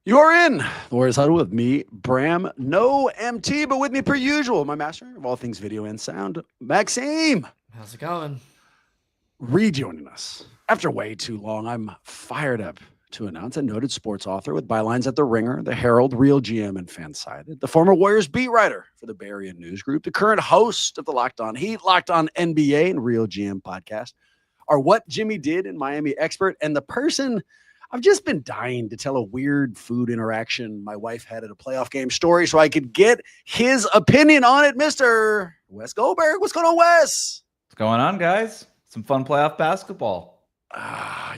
You are in the Warriors Huddle with me, Bram. No MT, but with me per usual, my master of all things video and sound, Maxime. How's it going? Rejoining us. After way too long, I'm fired up to announce a noted sports author with bylines at The Ringer, The Herald, Real GM, and Fansided, the former Warriors beat writer for the Bay Area News Group, the current host of the Locked On Heat, Locked On NBA, and Real GM podcast, our What Jimmy Did in Miami expert, and the person I've just been dying to tell a weird food interaction my wife had at a playoff game story so I could get his opinion on it, Mr. Wes Goldberg. What's going on, Wes? What's going on, guys? Some fun playoff basketball.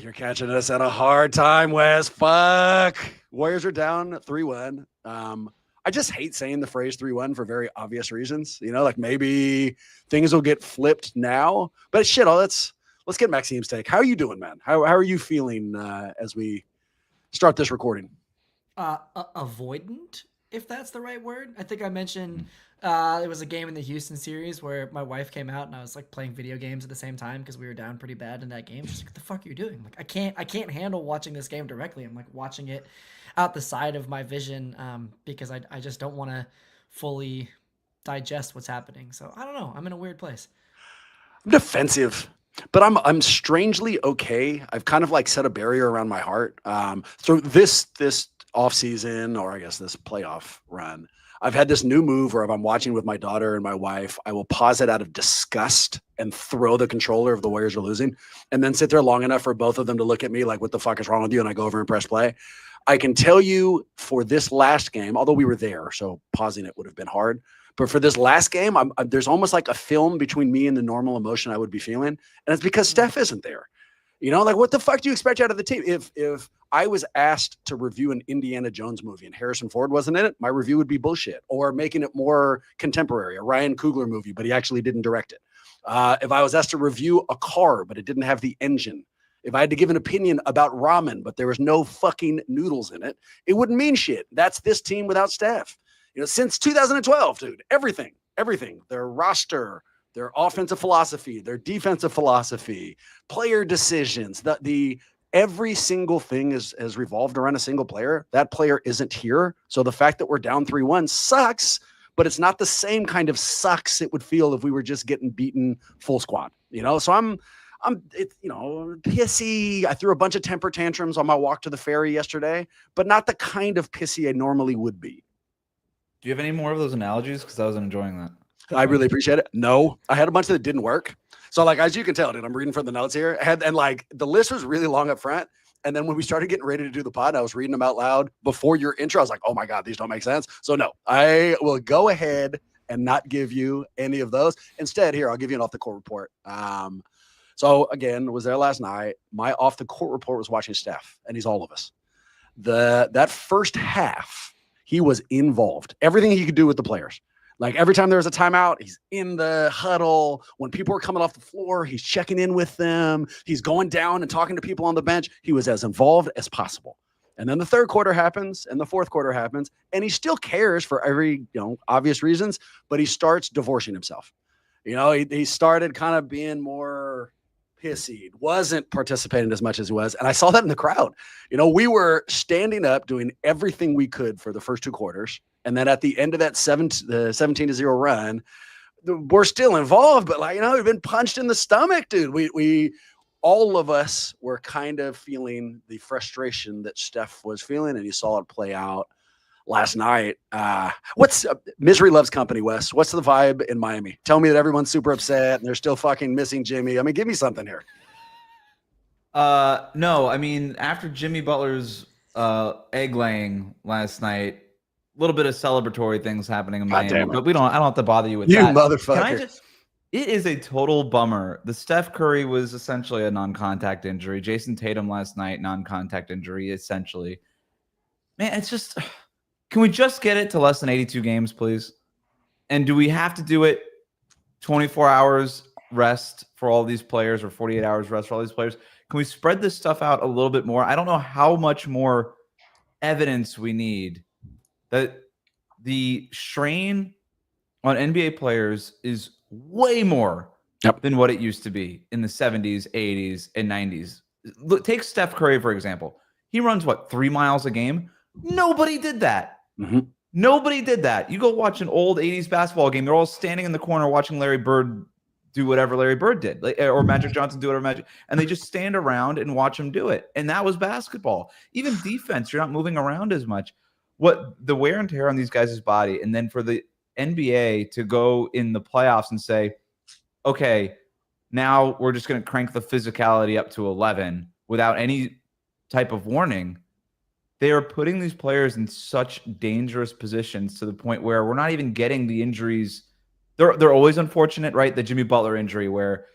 You're catching us at a hard time, Wes. Fuck. Warriors are down 3-1. I just hate saying the phrase 3-1 for very obvious reasons. You know, like maybe things will get flipped now. But shit, let's get Maxime's take. How are you doing, man? How are you feeling as we start this recording? Avoidant, if that's the right word. I think I mentioned it was a game in the Houston series where my wife came out and I was like playing video games at the same time because we were down pretty bad in that game. She's like, "What the fuck are you doing?" I'm like, I can't handle watching this game directly. I'm like watching it out the side of my vision because I just don't want to fully digest what's happening. So I don't know. I'm in a weird place. I'm defensive. But I'm strangely okay. I've kind of like set a barrier around my heart. So this off season, or I guess this playoff run, I've had this new move where if I'm watching with my daughter and my wife, I will pause it out of disgust and throw the controller if the Warriors are losing, and then sit there long enough for both of them to look at me like, "What the fuck is wrong with you?" And I go over and press play. I can tell you for this last game, although we were there, so pausing it would have been hard. But for this last game, there's almost like a film between me and the normal emotion I would be feeling. And it's because Steph isn't there. You know, like what the fuck do you expect out of the team? If I was asked to review an Indiana Jones movie and Harrison Ford wasn't in it, my review would be bullshit. Or making it more contemporary, a Ryan Coogler movie, but he actually didn't direct it. If I was asked to review a car, but it didn't have the engine. If I had to give an opinion about ramen, but there was no fucking noodles in it, it wouldn't mean shit. That's this team without Steph. You know, since 2012, dude, everything, their roster, their offensive philosophy, their defensive philosophy, player decisions, the every single thing has revolved around a single player. That player isn't here. So the fact that we're down 3-1 sucks, but it's not the same kind of sucks it would feel if we were just getting beaten full squad, you know? So I'm pissy. I threw a bunch of temper tantrums on my walk to the ferry yesterday, but not the kind of pissy I normally would be. Do you have any more of those analogies? Because I was enjoying that. I really appreciate it. No, I had a bunch that didn't work. So like, as you can tell, dude, I'm reading from the notes here. And like the list was really long up front. And then when we started getting ready to do the pod, I was reading them out loud before your intro. I was like, oh my God, these don't make sense. So no, I will go ahead and not give you any of those. Instead, here, I'll give you an off the court report. So again, was there last night. My off the court report was watching Steph, and he's all of us. That first half, he was involved. Everything he could do with the players. Like every time there was a timeout, he's in the huddle. When people were coming off the floor, he's checking in with them. He's going down and talking to people on the bench. He was as involved as possible. And then the third quarter happens and the fourth quarter happens, and he still cares for every, obvious reasons, but he starts divorcing himself. You know, he started kind of being more pissy, wasn't participating as much as he was. And I saw that in the crowd. You know, we were standing up doing everything we could for the first two quarters. And then at the end of that 17-0 run, we're still involved, but like, we've been punched in the stomach, dude. We all of us were kind of feeling the frustration that Steph was feeling, and you saw it play out last night. What's misery loves company, Wes? What's the vibe in Miami? Tell me that everyone's super upset and they're still fucking missing Jimmy. I mean, give me something here. No, I mean, after Jimmy Butler's egg laying last night, a little bit of celebratory things happening in Miami, but I don't have to bother you with you that. Motherfucker. It is a total bummer. The Steph Curry was essentially a non-contact injury. Jason Tatum last night, non-contact injury, essentially. Man, it's just... Can we just get it to less than 82 games, please? And do we have to do it 24 hours rest for all these players or 48 hours rest for all these players? Can we spread this stuff out a little bit more? I don't know how much more evidence we need that the strain on NBA players is way more than what it used to be in the 70s, 80s, and 90s. Look, take Steph Curry, for example. He runs, 3 miles a game? Nobody did that. Mm-hmm. Nobody did that. You go watch an old 80s basketball game. They're all standing in the corner watching Larry Bird do whatever Larry Bird did, or Magic Johnson do whatever Magic, and they just stand around and watch him do it. And that was basketball. Even defense, you're not moving around as much. What the wear and tear on these guys' body, and then for the NBA to go in the playoffs and say, okay, now we're just going to crank the physicality up to 11 without any type of warning. They are putting these players in such dangerous positions to the point where we're not even getting the injuries. They're always unfortunate, right? The Jimmy Butler injury where,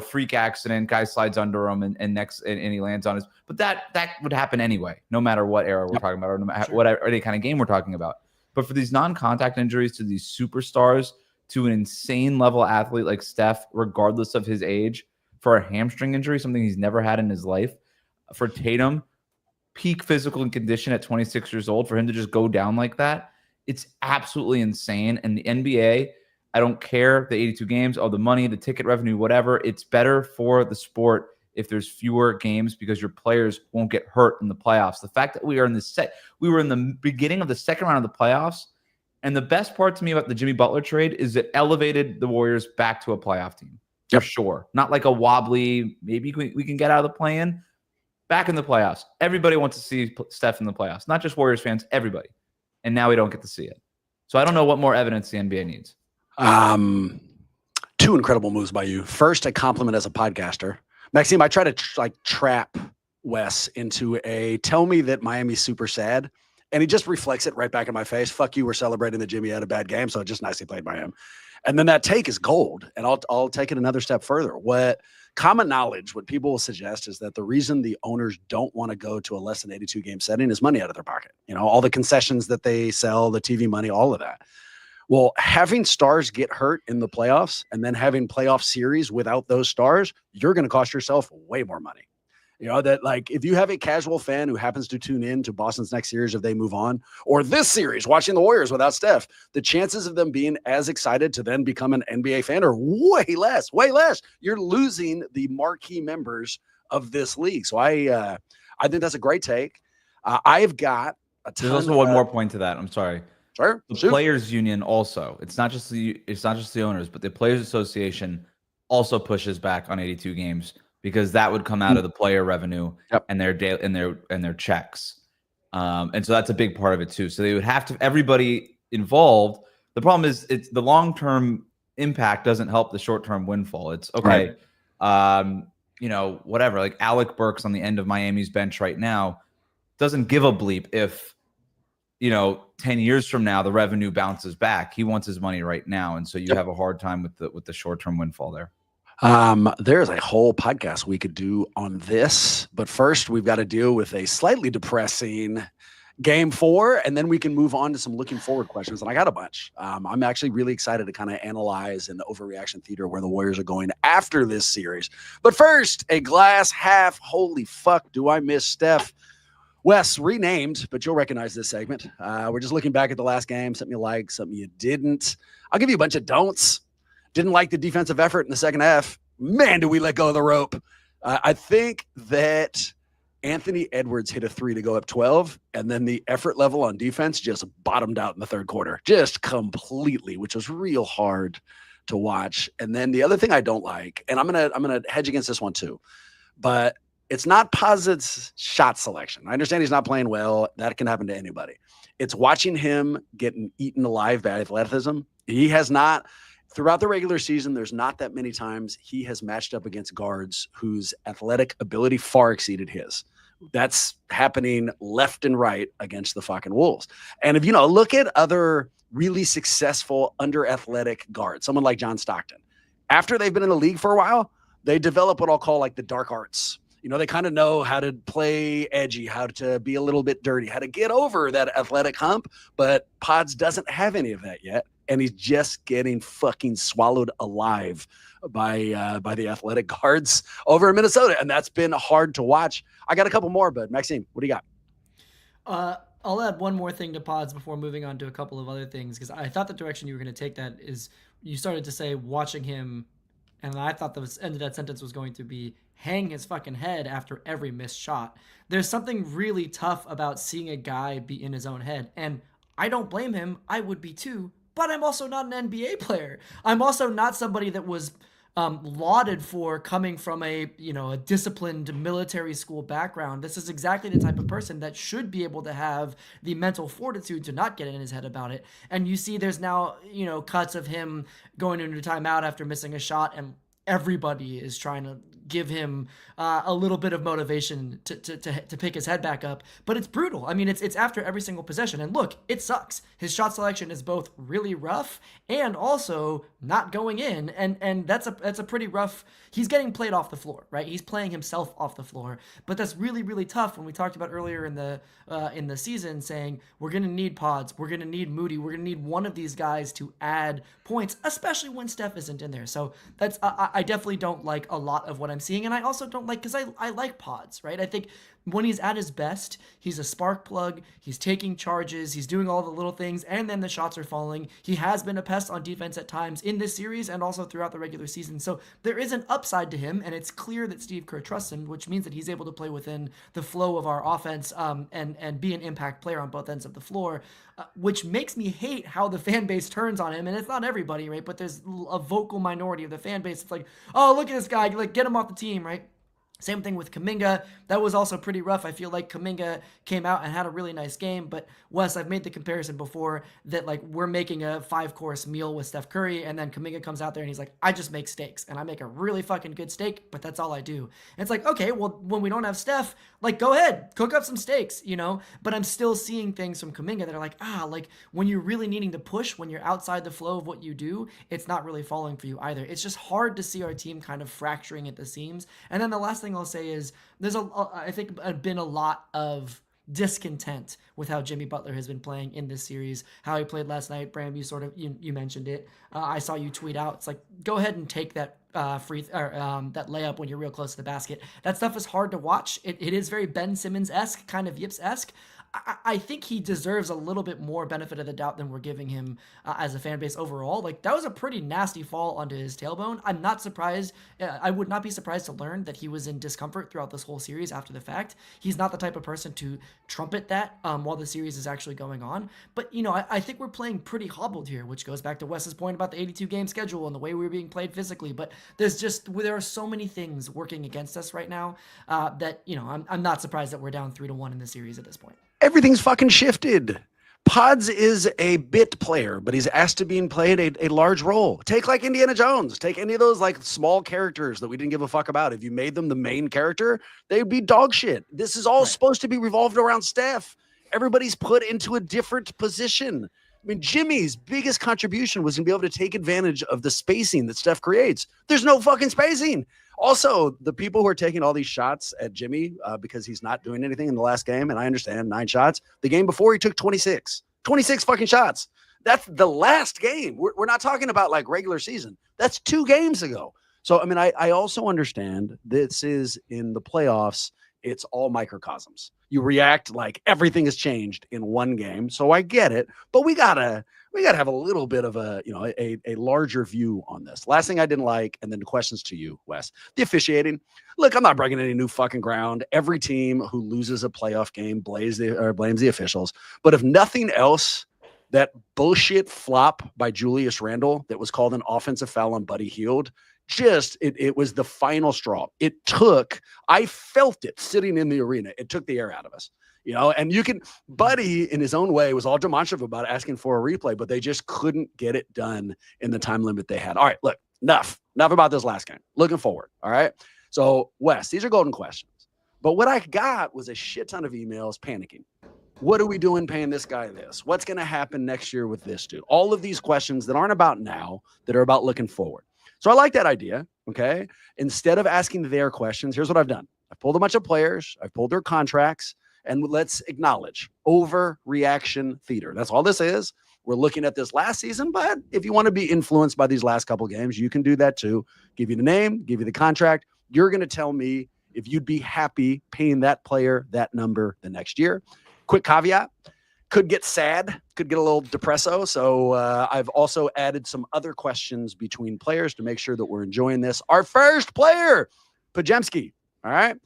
freak accident, guy slides under him and he lands on his. But that would happen anyway, no matter what era we're talking about, or no matter whatever any kind of game we're talking about. But for these non-contact injuries to these superstars, to an insane level athlete like Steph, regardless of his age, for a hamstring injury, something he's never had in his life, for Tatum, peak physical condition at 26 years old, for him to just go down like that, it's absolutely insane. And the NBA, I don't care, the 82 games, all the money, the ticket revenue, whatever, it's better for the sport if there's fewer games because your players won't get hurt in the playoffs. The fact that we were in the beginning of the second round of the playoffs, and the best part to me about the Jimmy Butler trade is it elevated the Warriors back to a playoff team. For sure. Not like a wobbly, maybe we can get out of the play-in. Back in the playoffs. Everybody wants to see Steph in the playoffs. Not just Warriors fans, everybody. And now we don't get to see it. So I don't know what more evidence the NBA needs. Two incredible moves by you. First, a compliment as a podcaster. Maxime, I try to trap Wes into a tell me that Miami's super sad. And he just reflects it right back in my face. Fuck you, we're celebrating that Jimmy had a bad game. So just nicely played by him. And then that take is gold. And I'll take it another step further. What common knowledge, what people will suggest is that the reason the owners don't want to go to a less than 82 game setting is money out of their pocket. All the concessions that they sell, the TV money, all of that. Well, having stars get hurt in the playoffs and then having playoff series without those stars, you're going to cost yourself way more money. That like if you have a casual fan who happens to tune in to Boston's next series if they move on, or this series watching the Warriors without Steph, the chances of them being as excited to then become an NBA fan are way less. You're losing the marquee members of this league. So I think that's a great take. I've got a ton. There's also one more point to that. I'm sorry. Sure. The players union also. It's not just the owners, but the Players Association also pushes back on 82 games. Because that would come out of the player revenue and their checks, and so that's a big part of it too. So they would have to everybody involved. The problem is it's the long-term impact doesn't help the short-term windfall. It's okay, whatever. Like Alec Burks on the end of Miami's bench right now doesn't give a bleep if 10 years from now the revenue bounces back. He wants his money right now, and so you have a hard time with the short-term windfall there. There's a whole podcast we could do on this, but first we've got to deal with a slightly depressing game 4, and then we can move on to some looking forward questions. And I got a bunch. I'm actually really excited to kind of analyze in the overreaction theater where the Warriors are going after this series. But first, a glass half. Holy fuck, do I miss Steph? Wes, renamed, but you'll recognize this segment. We're just looking back at the last game, something you liked, something you didn't. I'll give you a bunch of don'ts. Didn't like the defensive effort in the second half. Man, do we let go of the rope. I think that Anthony Edwards hit a 3 to go up 12, and then the effort level on defense just bottomed out in the third quarter, just completely, which was real hard to watch. And then the other thing I don't like, and I'm gonna hedge against this one too, but it's not Posit's shot selection. I understand he's not playing well. That can happen to anybody. It's watching him getting eaten alive by athleticism. He has not. Throughout the regular season, there's not that many times he has matched up against guards whose athletic ability far exceeded his. That's happening left and right against the fucking Wolves. And if look at other really successful under-athletic guards, someone like John Stockton. After they've been in the league for a while, they develop what I'll call like the dark arts. They kind of know how to play edgy, how to be a little bit dirty, how to get over that athletic hump. But Pods doesn't have any of that yet. And he's just getting fucking swallowed alive by the athletic guards over in Minnesota. And that's been hard to watch. I got a couple more, but Maxime, what do you got? I'll add one more thing to Pods before moving on to a couple of other things, because I thought the direction you were going to take that is you started to say watching him, and I thought the end of that sentence was going to be hang his fucking head after every missed shot. There's something really tough about seeing a guy be in his own head. And I don't blame him. I would be too. But I'm also not an NBA player. I'm also not somebody that was lauded for coming from a disciplined military school background. This is exactly the type of person that should be able to have the mental fortitude to not get in his head about it. And you see, there's now cuts of him going into timeout after missing a shot, and everybody is trying to give him a little bit of motivation to pick his head back up. But it's brutal. I mean, it's after every single possession. And look, it sucks. His shot selection is both really rough and also not going in. And that's a pretty rough. He's getting played off the floor, right? He's playing himself off the floor. But that's really, really tough. When we talked about earlier in the season, saying we're going to need Pods, we're going to need Moody, we're going to need one of these guys to add points, especially when Steph isn't in there. So that's I definitely don't like a lot of what I'm seeing, and I also don't like, because I like Pods, right? I think when he's at his best, he's a spark plug, he's taking charges, he's doing all the little things, and then the shots are falling. He has been a pest on defense at times in this series and also throughout the regular season. So there is an upside to him, and it's clear that Steve Kerr trusts him, which means that he's able to play within the flow of our offense and be an impact player on both ends of the floor, which makes me hate how the fan base turns on him. And it's not everybody, right? But there's a vocal minority of the fan base. It's like, oh, look at this guy, like, get him off the team, right? Same thing with Kuminga. That was also pretty rough. I feel like Kuminga came out and had a really nice game. But Wes, I've made the comparison before that, like, we're making a 5-course meal with Steph Curry, and then Kuminga comes out there and he's like, I just make steaks, and I make a really fucking good steak, but that's all I do. And it's like, okay, well, when we don't have Steph, like, go ahead, cook up some steaks, But I'm still seeing things from Kuminga that are like, like, when you're really needing to push, when you're outside the flow of what you do, it's not really falling for you either. It's just hard to see our team kind of fracturing at the seams. And then the last thing I'll say is there's I think been a lot of discontent with how Jimmy Butler has been playing in this series, how he played last night. Bram, you mentioned it. I saw you tweet out, it's like, go ahead and take that that layup when you're real close to the basket. That stuff is hard to watch. It is very Ben Simmons-esque, kind of Yips-esque. I think he deserves a little bit more benefit of the doubt than we're giving him as a fan base overall. Like, that was a pretty nasty fall onto his tailbone. I'm not surprised. I would not be surprised to learn that he was in discomfort throughout this whole series after the fact. He's not the type of person to trumpet that while the series is actually going on. But, I think we're playing pretty hobbled here, which goes back to Wes's point about the 82-game schedule and the way we were being played physically. But there are so many things working against us right now that, I'm not surprised that we're down 3-1 in the series at this point. Everything's fucking shifted. Pods is a bit player, but he's asked to be played a large role. Take like Indiana Jones. Take any of those like small characters that we didn't give a fuck about. If you made them the main character, they'd be dog shit. This is all supposed to be revolved around Steph. Everybody's put into a different position. I mean, Jimmy's biggest contribution was to be able to take advantage of the spacing that Steph creates. There's no fucking spacing. Also, the people who are taking all these shots at Jimmy because he's not doing anything in the last game, and I understand 9 shots. The game before, he took 26 fucking shots. That's the last game. We're not talking about like regular season. That's 2 games ago. So, I mean, I also understand this is in the playoffs. It's all microcosms. You react like everything has changed in one game. So I get it, but we gotta have a little bit of a larger view on this. Last thing I didn't like, and then the questions to you, Wes. The officiating. Look, I'm not breaking any new fucking ground. Every team who loses a playoff game blames the officials. But if nothing else, that bullshit flop by Julius Randle that was called an offensive foul on Buddy Hield, it was the final straw. I felt it sitting in the arena. It took the air out of us. And Buddy in his own way was all demonstrative about asking for a replay, but they just couldn't get it done in the time limit they had. All right, look, enough about this last game. Looking forward. All right. So Wes, these are golden questions, but what I got was a shit ton of emails panicking. What are we doing paying this guy this? What's going to happen next year with this dude? All of these questions that aren't about now, that are about looking forward. So I like that idea. Okay. Instead of asking their questions, here's what I've done. I've pulled a bunch of players. I've pulled their contracts. And let's acknowledge overreaction theater. That's all this is. We're looking at this last season, but if you want to be influenced by these last couple games, you can do that too. Give you the name, give you the contract. You're going to tell me if you'd be happy paying that player that number the next year. Quick caveat, could get sad, could get a little depresso. So I've also added some other questions between players to make sure that we're enjoying this. Our first player, Podziemski, all right?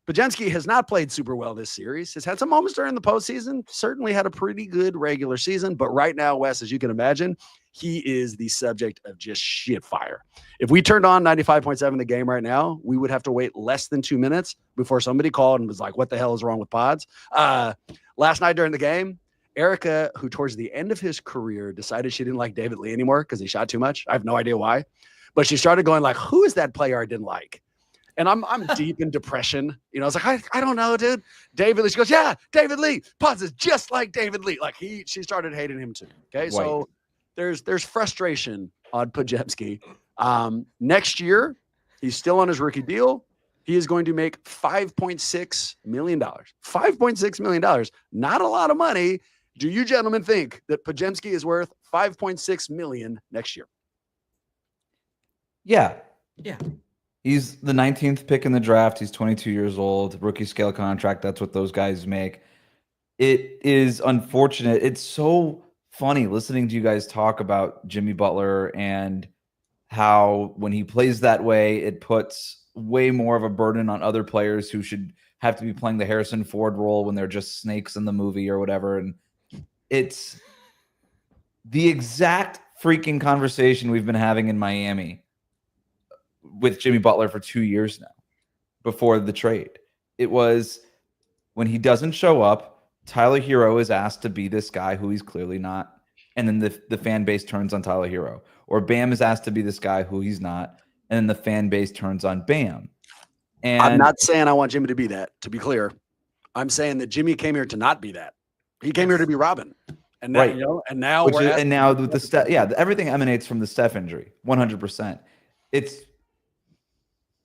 Podziemski has not played super well this series. Has had some moments during the postseason. Certainly had a pretty good regular season. But right now, Wes, as you can imagine, he is the subject of just shit fire. If we turned on 95.7 the game right now, we would have to wait less than 2 minutes before somebody called and was like, what the hell is wrong with Pods? Last night during the game, Erica, who towards the end of his career decided she didn't like David Lee anymore because he shot too much. I have no idea why. But she started going like, who is that player I didn't like? And I'm deep in depression. You know, I was like, I don't know, dude. David Lee. She goes, yeah, David Lee. Pods is just like David Lee. Like she started hating him too. Okay. So there's frustration on Podziemski. Next year, he's still on his rookie deal. He is going to make $5.6 million. $5.6 million. Not a lot of money. Do you gentlemen think that Podziemski is worth $5.6 million next year? Yeah. Yeah. He's the 19th pick in the draft. He's 22 years old, rookie scale contract. That's what those guys make. It is unfortunate. It's so funny listening to you guys talk about Jimmy Butler and how when he plays that way, it puts way more of a burden on other players who should have to be playing the Harrison Ford role when they're just snakes in the movie or whatever. And it's the exact freaking conversation we've been having in Miami with Jimmy Butler for 2 years now before the trade. It was when he doesn't show up, Tyler Hero is asked to be this guy who he's clearly not. And then the fan base turns on Tyler Hero. Or Bam is asked to be this guy who he's not. And then the fan base turns on Bam. And I'm not saying I want Jimmy to be that, to be clear. I'm saying that Jimmy came here to not be that. He came here to be Robin. And now, right. You know, and now with the Steph, everything emanates from the Steph injury, 100%.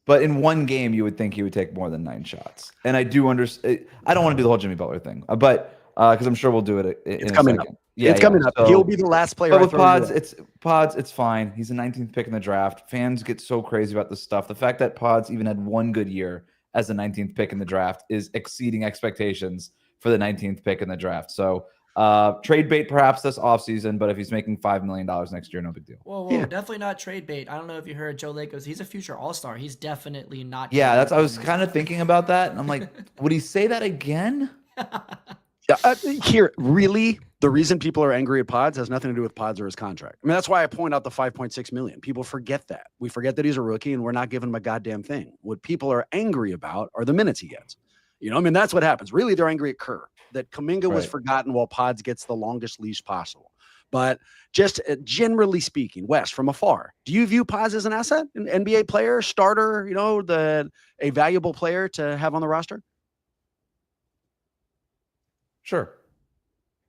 But in one game, you would think he would take more than 9 shots. And I do understand. I don't want to do the whole Jimmy Butler thing, but because I'm sure we'll do it in a second. Up. Yeah, it's coming up. So, he'll be the last player. But with Pods, it's fine. He's the 19th pick in the draft. Fans get so crazy about this stuff. The fact that Pods even had one good year as the 19th pick in the draft is exceeding expectations for the 19th pick in the draft. So trade bait perhaps this offseason, but if he's making $5 million next year, no big deal. Whoa, definitely not trade bait. I don't know if you heard Joe Laco's. He's a future All-Star. He's definitely not. Yeah, I was kind of thinking about that, and I'm like, would he say that again? Here, really, the reason people are angry at Pods has nothing to do with Pods or his contract. I mean, that's why I point out the $5.6 million. People forget that. We forget that he's a rookie, and we're not giving him a goddamn thing. What people are angry about are the minutes he gets. You know, I mean, that's what happens. Really, they're angry at Kerr, that Kuminga was forgotten while Pods gets the longest leash possible. But just generally speaking, Wes, from afar, do you view Pods as an asset, an NBA player, starter, you know, a valuable player to have on the roster? Sure.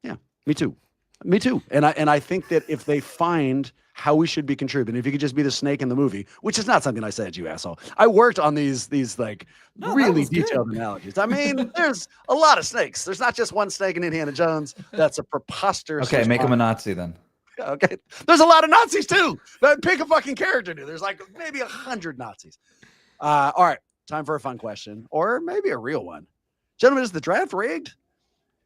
Yeah, me too. Me too. And I think that if they find how we should be contributing, if you could just be the snake in the movie, which is not something I said, you asshole. I worked on these like really detailed analogies. I mean, there's a lot of snakes. There's not just one snake in Indiana Jones. That's a preposterous. Okay, make him a Nazi then. Okay. There's a lot of Nazis too. Pick a fucking character, dude. There's like maybe 100 Nazis. All right. Time for a fun question, or maybe a real one. Gentlemen, is the draft rigged?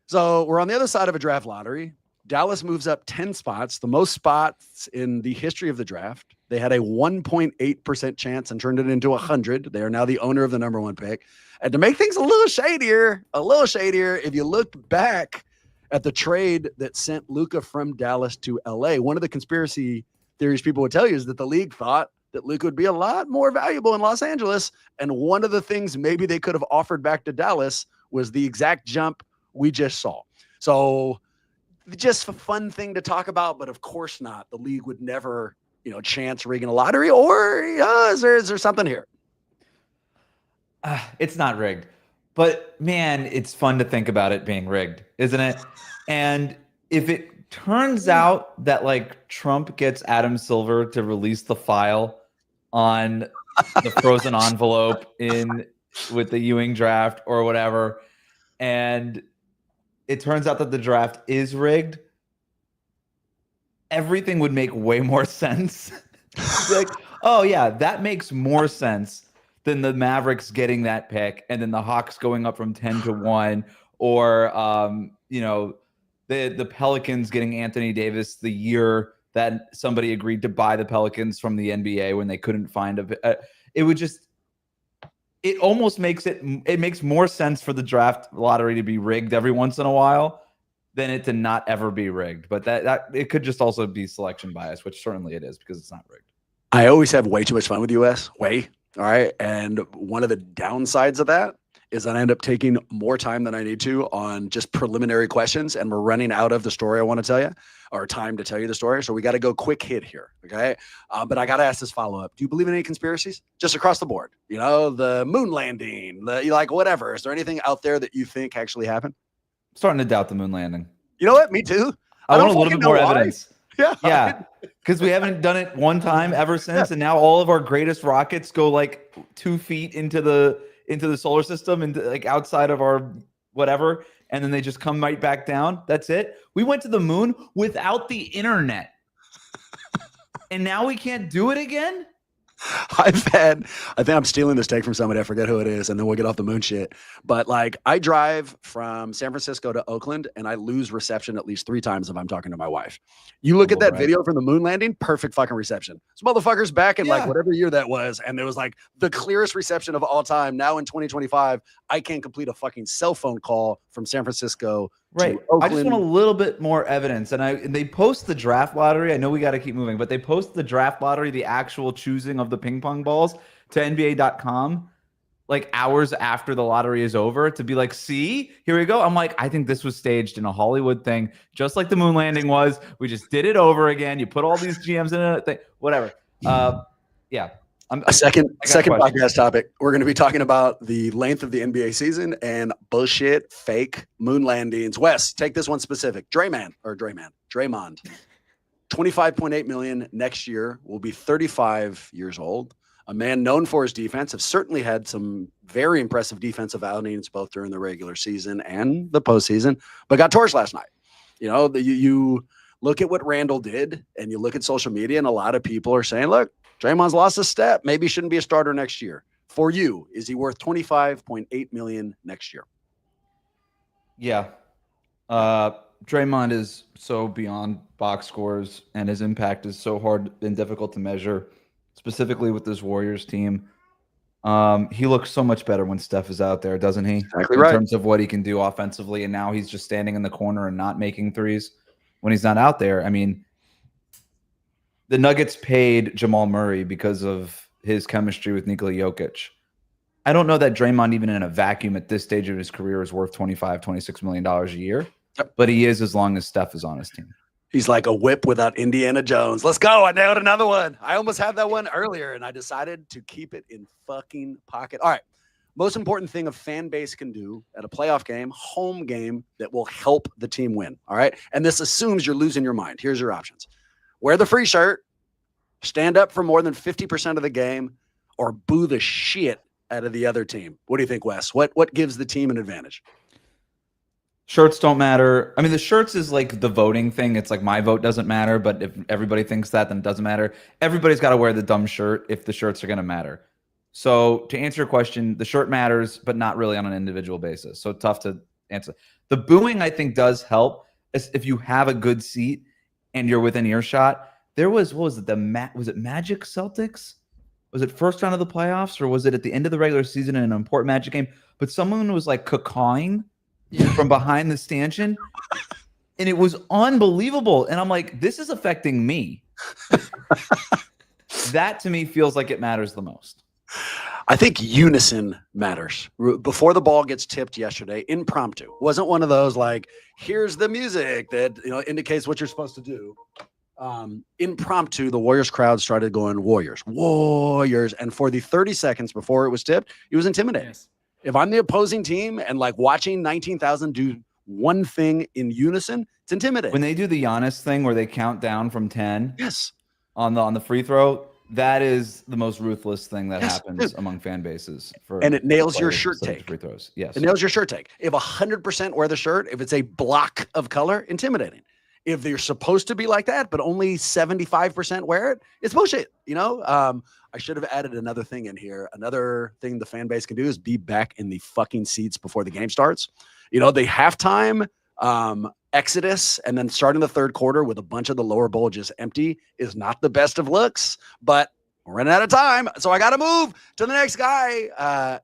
So we're on the other side of a draft lottery. Dallas moves up 10 spots, the most spots in the history of the draft. They had a 1.8% chance and turned it into 100. They are now the owner of the number 1 pick. And to make things a little shadier, if you look back at the trade that sent Luka from Dallas to LA, one of the conspiracy theories people would tell you is that the league thought that Luka would be a lot more valuable in Los Angeles. And one of the things maybe they could have offered back to Dallas was the exact jump we just saw. So just a fun thing to talk about, but of course not. The league would never, chance rigging a lottery, or is there something here? It's not rigged, but man, it's fun to think about it being rigged, isn't it? And if it turns out that like Trump gets Adam Silver to release the file on the frozen envelope with the Ewing draft or whatever, and it turns out that the draft is rigged, everything would make way more sense. Like, oh yeah, that makes more sense than the Mavericks getting that pick and then the Hawks going up from 10 to 1, or the Pelicans getting Anthony Davis the year that somebody agreed to buy the Pelicans from the NBA when they couldn't find it would just, it almost makes it makes more sense for the draft lottery to be rigged every once in a while than it to not ever be rigged. But that it could just also be selection bias, which certainly it is because it's not rigged. I always have way too much fun with US. Way. All right. And one of the downsides of that is that I end up taking more time than I need to on just preliminary questions, and we're running out of the story I want to tell you, or time to tell you the story. So we got to go quick hit here. Okay. But I got to ask this follow-up. Do you believe in any conspiracies? Just across the board, the moon landing, whatever. Is there anything out there that you think actually happened? Starting to doubt the moon landing. You know what? Me too. I want a little bit more evidence. Yeah. Yeah. Because we haven't done it one time ever since. And now all of our greatest rockets go like 2 feet into the solar system and like outside of our whatever. And then they just come right back down. That's it. We went to the moon without the internet. And now we can't do it again? I think I'm stealing this take from somebody. I forget who it is, and then we'll get off the moon shit. But I drive from San Francisco to Oakland, and I lose reception at least 3 times if I'm talking to my wife. You look at that video from the moon landing, perfect fucking reception. This motherfucker's back in whatever year that was, and there was the clearest reception of all time. Now in 2025, I can't complete a fucking cell phone call from San Francisco. Right. I just want a little bit more evidence. And they post the draft lottery. I know we got to keep moving, but they post the draft lottery, the actual choosing of the ping pong balls to NBA.com hours after the lottery is over to be like, see, here we go. I'm like, I think this was staged in a Hollywood thing, just like the moon landing was. We just did it over again. You put all these GMs in a thing, whatever. Yeah. A second podcast topic. We're going to be talking about the length of the NBA season and bullshit, fake moon landings. Wes, take this one specific. Draymond. 25.8 million next year, will be 35 years old. A man known for his defense, have certainly had some very impressive defensive outings both during the regular season and the postseason, but got torched last night. You look at what Randall did, and you look at social media, and a lot of people are saying, look, Draymond's lost a step. Maybe he shouldn't be a starter next year. For you, is he worth 25.8 million next year? Yeah. Draymond is so beyond box scores, and his impact is so hard and difficult to measure, specifically with this Warriors team. He looks so much better when Steph is out there, doesn't he? Exactly right. In terms of what he can do offensively, and now he's just standing in the corner and not making threes when he's not out there. I mean, the Nuggets paid Jamal Murray because of his chemistry with Nikola Jokic. I don't know that Draymond, even in a vacuum at this stage of his career, is worth $26 million a year, but he is as long as Steph is on his team. He's like a whip without Indiana Jones. Let's go. I nailed another one. I almost had that one earlier, and I decided to keep it in fucking pocket. All right. Most important thing a fan base can do at a playoff game, home game, that will help the team win. All right. And this assumes you're losing your mind. Here's your options. Wear the free shirt, stand up for more than 50% of the game, or boo the shit out of the other team. What do you think, Wes? What gives the team an advantage? Shirts don't matter. I mean, the shirts is like the voting thing. It's like my vote doesn't matter, but if everybody thinks that, then it doesn't matter. Everybody's got to wear the dumb shirt if the shirts are going to matter. So to answer your question, the shirt matters, but not really on an individual basis. So tough to answer. The booing, I think, does help if you have a good seat and you're within earshot. There was, what was it? Was it Magic Celtics? Was it first round of the playoffs, or was it at the end of the regular season in an important Magic game? But someone was like cacawing from behind the stanchion, and it was unbelievable. And I'm like, this is affecting me. That to me feels like it matters the most. I think unison matters. Before the ball gets tipped yesterday, impromptu. Wasn't one of those like, here's the music that indicates what you're supposed to do. Impromptu, the Warriors crowd started going, Warriors. And for the 30 seconds before it was tipped, it was intimidating. Yes. If I'm the opposing team and watching 19,000 do one thing in unison, it's intimidating. When they do the Giannis thing where they count down from 10 yes, on the free throw, that is the most ruthless thing that happens among fan bases. And it nails your shirt take. Free throws. Yes. It nails your shirt take. If 100% wear the shirt, if it's a block of color, intimidating. If they're supposed to be like that, but only 75% wear it, it's bullshit. I should have added another thing in here. Another thing the fan base can do is be back in the fucking seats before the game starts. The halftime exodus and then starting the third quarter with a bunch of the lower bowl just empty is not the best of looks, but We're running out of time, so I got to move to the next guy.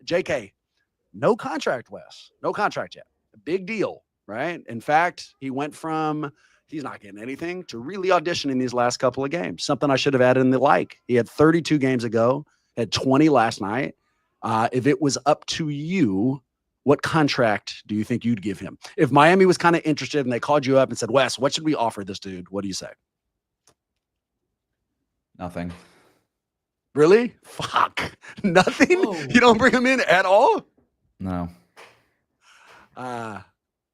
JK, no contract, Wes. No contract yet. A big deal, right? In fact, he went from he's not getting anything to really auditioning these last couple of games. Something I should have added in the like. He had 32 games ago, had 20 last night. If it was up to you, what contract do you think you'd give him? If Miami was kind of interested and they called you up and said, Wes, what should we offer this dude? What do you say? Nothing. Really? Fuck. Nothing? Whoa. You don't bring him in at all? No.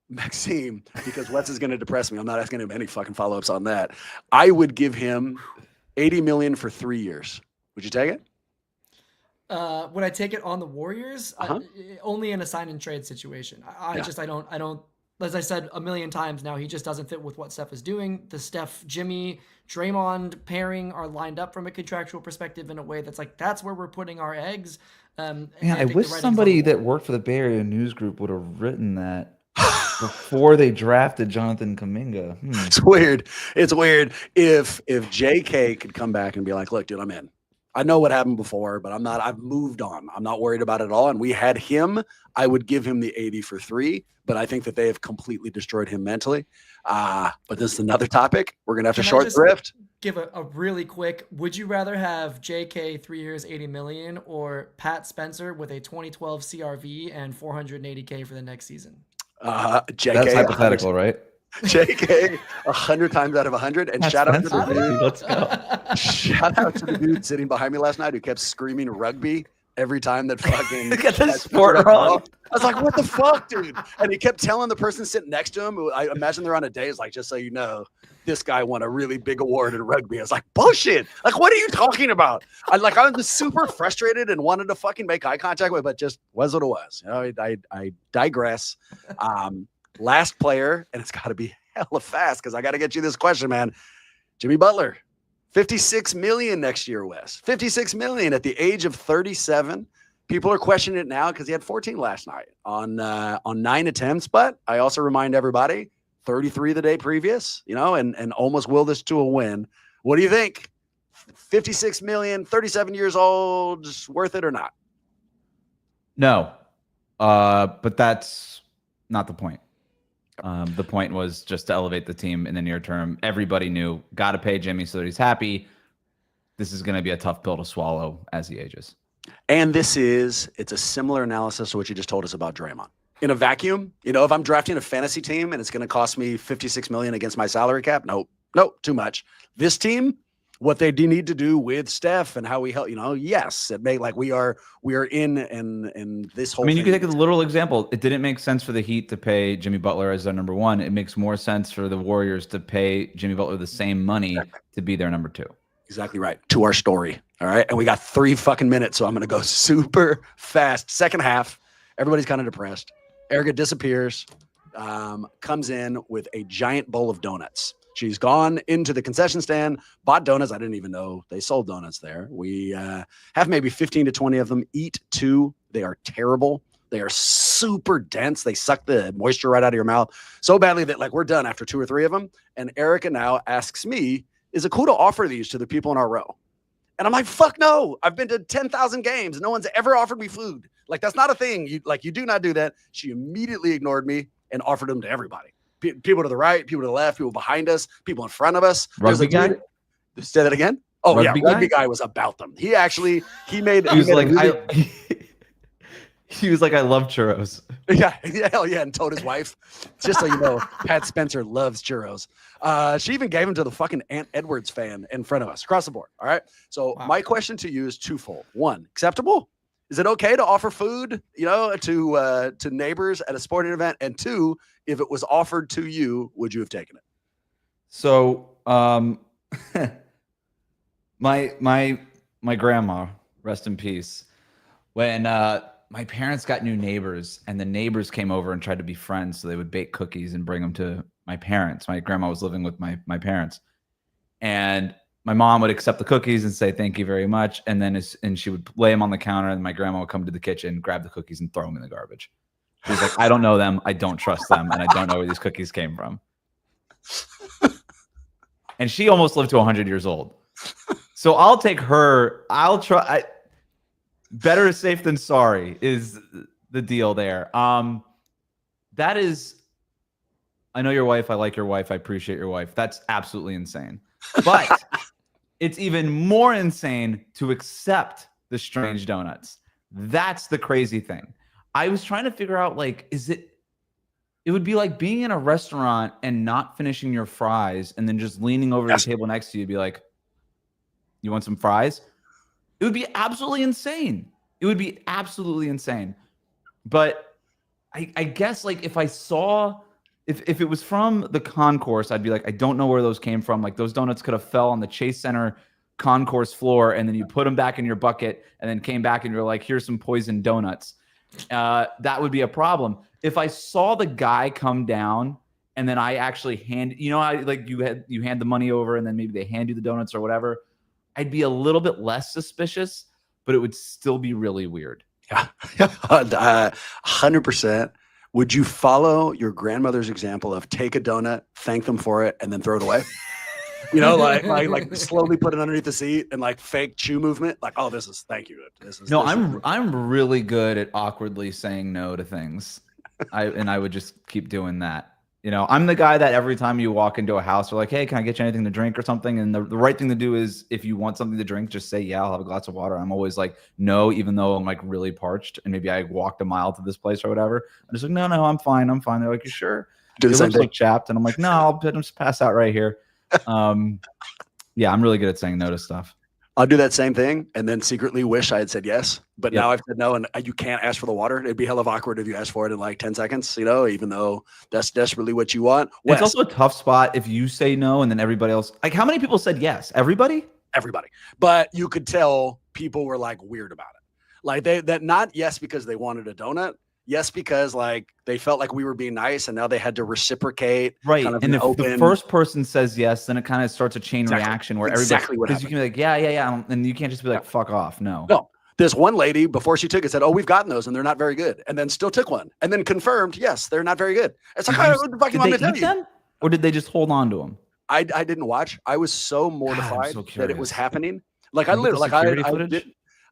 Maxime, because Wes is going to depress me. I'm not asking him any fucking follow-ups on that. I would give him $80 million for 3 years. Would you take it? Would I take it on the Warriors? Uh-huh. Only in a sign and trade situation. I don't. As I said a million times now, he just doesn't fit with what Steph is doing. The Steph, Jimmy, Draymond pairing are lined up from a contractual perspective in a way that's like, that's where we're putting our eggs. Man, I I think wish the writing's on somebody the that wall. worked for the Bay Area News Group would have written that before they drafted Jonathan Kuminga. It's weird. It's weird. If JK could come back and be like, look, dude, I'm in. I know what happened before, but I've moved on. I'm not worried about it at all. And we had him. I would give him the 80 for 3, but I think that they have completely destroyed him mentally. But this is another topic. We're going to have to Can I short just thrift. Give a really quick, would you rather have JK 3 years, 80 million, or Pat Spencer with a 2012 CRV and 480K for the next season? JK, That's hypothetical, right? JK 100 times out of 100. And Pat shout out to Spencer, the dude. baby, let's go. Shout out to the dude sitting behind me last night who kept screaming rugby every time that fucking Get the that sport wrong. I was like, what the fuck, dude? And he kept telling the person sitting next to him, who I imagine they're on a day, is like, just so you know, this guy won a really big award in rugby. I was like, bullshit. Like, what are you talking about? I was super frustrated and wanted to fucking make eye contact with, but just was what it was. You know, I digress. Last player, and it's got to be hella fast because I got to get you this question, man. Jimmy Butler, $56 million next year, Wes. $56 million at the age of 37. People are questioning it now because he had 14 last night on 9 attempts. But I also remind everybody, 33 the day previous, you know, and almost will this to a win. What do you think? 56 million, 37 years old, worth it or not? No, but that's not the point. The point was just to elevate the team in the near term. Everybody knew, got to pay Jimmy so that he's happy. This is going to be a tough pill to swallow as he ages. And it's a similar analysis to what you just told us about Draymond. In a vacuum, you know, if I'm drafting a fantasy team and it's going to cost me $56 million against my salary cap, nope, too much. This team, what they do need to do with Steph and how we help, you know, yes, it may like we are in this whole. I mean, you thing. could take a literal example. It didn't make sense for the Heat to pay Jimmy Butler as their number 1. It makes more sense for the Warriors to pay Jimmy Butler the same money to be their number 2. Exactly right. To our story. All right. And we got 3 fucking minutes. So I'm going to go super fast. Second half. Everybody's kind of depressed. Erica disappears, comes in with a giant bowl of donuts. She's gone into the concession stand, bought donuts. I didn't even know they sold donuts there. We have maybe 15 to 20 of them. Eat 2. They are terrible. They are super dense. They suck the moisture right out of your mouth so badly that like we're done after 2 or 3 of them. And Erica now asks me, is it cool to offer these to the people in our row? And I'm like, fuck no. I've been to 10,000 games. No one's ever offered me food. Like, that's not a thing. You do not do that. She immediately ignored me and offered them to everybody. People to the right, people to the left, people behind us, people in front of us. Rugby guy? Say that again? Oh, Rugby yeah. Rugby guy was about them. He made He was like, really, he was like, I love churros. Yeah, hell yeah, and told his wife. Just so you know, Pat Spencer loves churros. She even gave him to the fucking Ant Edwards fan in front of us, across the board. All right. So my question to you is twofold. 1, acceptable? Is it okay to offer food, you know, to neighbors at a sporting event? And 2, if it was offered to you, would you have taken it? So, my grandma, rest in peace, when my parents got new neighbors and the neighbors came over and tried to be friends, so they would bake cookies and bring them to my parents. My grandma was living with my parents, and my mom would accept the cookies and say thank you very much, and then she would lay them on the counter, and my grandma would come to the kitchen, grab the cookies, and throw them in the garbage. She was like, I don't know them, I don't trust them, and I don't know where these cookies came from. And she almost lived to 100 years old. So I'll take her. I'll try. Better safe than sorry is the deal there. That is. I know your wife. I like your wife. I appreciate your wife. That's absolutely insane. But it's even more insane to accept the strange donuts. That's the crazy thing. I was trying to figure out, like, it would be like being in a restaurant and not finishing your fries and then just leaning over to the table next to you and be like, you want some fries? It would be absolutely insane. It would be absolutely insane. But I guess, like, if I saw, if it was from the concourse, I'd be like, I don't know where those came from. Like, those donuts could have fell on the Chase Center concourse floor, and then you put them back in your bucket and then came back and you're like, here's some poisoned donuts. That would be a problem. If I saw the guy come down and then I actually hand, like you hand the money over and then maybe they hand you the donuts or whatever, I'd be a little bit less suspicious, but it would still be really weird. Yeah, 100%. Would you follow your grandmother's example of take a donut, thank them for it, and then throw it away? Like slowly put it underneath the seat and like fake chew movement. Like, oh, thank you. I'm really good at awkwardly saying no to things. I would just keep doing that. I'm the guy that every time you walk into a house, we're like, hey, can I get you anything to drink or something? And the right thing to do is, if you want something to drink, just say, yeah, I'll have a glass of water. I'm always like, no, even though I'm like really parched and maybe I walked a mile to this place or whatever. I'm just like, no, I'm fine. They're like, you sure? Do the same thing. Look chapped. And I'm like, no, I'll just pass out right here. Yeah, I'm really good at saying no to stuff. I'll do that same thing and then secretly wish I had said yes. But now I've said no, and you can't ask for the water. It'd be hell of awkward if you asked for it in like 10 seconds, even though that's desperately what you want. It's also a tough spot if you say no and then everybody else. Like, how many people said yes? Everybody? Everybody. But you could tell people were like weird about it. Like that not yes because they wanted a donut. Yes, because like they felt like we were being nice and now they had to reciprocate. Right. Kind of and if the first person says yes, then it kind of starts a chain reaction where everybody, because you can be like, yeah. And you can't just be like, fuck off. No. This one lady, before she took it, said, oh, we've gotten those and they're not very good. And then still took one and then confirmed, yes, they're not very good. It's like, what the fuck you want me to tell you? Them? Or did they just hold on to them? I didn't watch. I was so mortified that it was happening. Like I literally,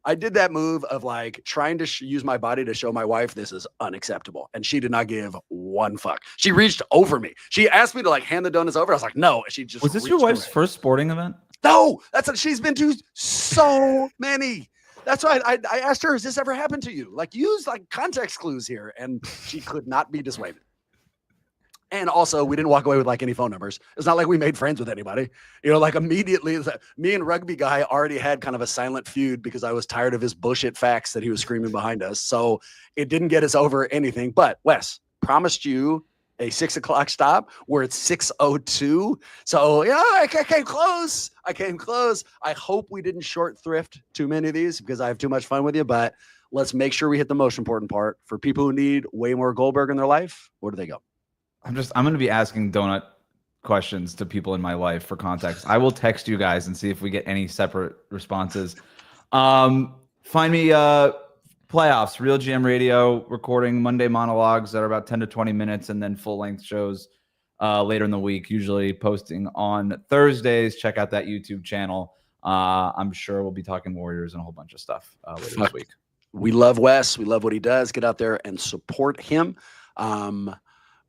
I did that move of like trying to use my body to show my wife this is unacceptable. And she did not give one fuck. She reached over me. She asked me to like hand the donuts over. I was like, no. She just was this your wife's first sporting event? No, that's what she's been to so many. That's why I asked her, has this ever happened to you? Like use like context clues here. And she could not be dissuaded. And also, we didn't walk away with like any phone numbers. It's not like we made friends with anybody. Like immediately, me and Rugby Guy already had kind of a silent feud because I was tired of his bullshit facts that he was screaming behind us. So it didn't get us over anything. But Wes promised you a 6 o'clock stop. We're at 6:02. So yeah, I came close. I hope we didn't short thrift too many of these because I have too much fun with you. But let's make sure we hit the most important part. For people who need way more Goldberg in their life, where do they go? I'm going to be asking donut questions to people in my life for context. I will text you guys and see if we get any separate responses. Find me playoffs, Real GM Radio, recording Monday monologues that are about 10 to 20 minutes and then full-length shows later in the week, usually posting on Thursdays. Check out that YouTube channel. I'm sure we'll be talking Warriors and a whole bunch of stuff later this week. We love Wes. We love what he does. Get out there and support him.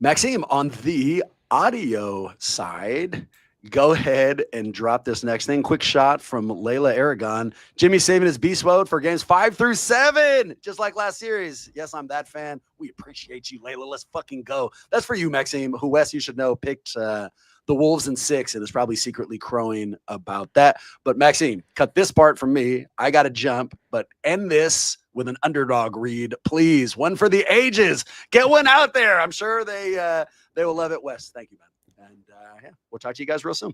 Maxime, on the audio side, go ahead and drop this next thing. Quick shot from Layla Aragon. Jimmy saving his beast mode for games 5 through 7, just like last series. Yes, I'm that fan. We appreciate you, Layla. Let's fucking go. That's for you, Maxime, who, Wes, you should know, picked the Wolves in 6 and is probably secretly crowing about that. But Maxime, cut this part from me. I got to jump, but end this with an underdog read, please. One for the ages. Get one out there. I'm sure they will love it. Wes, thank you, man. And we'll talk to you guys real soon.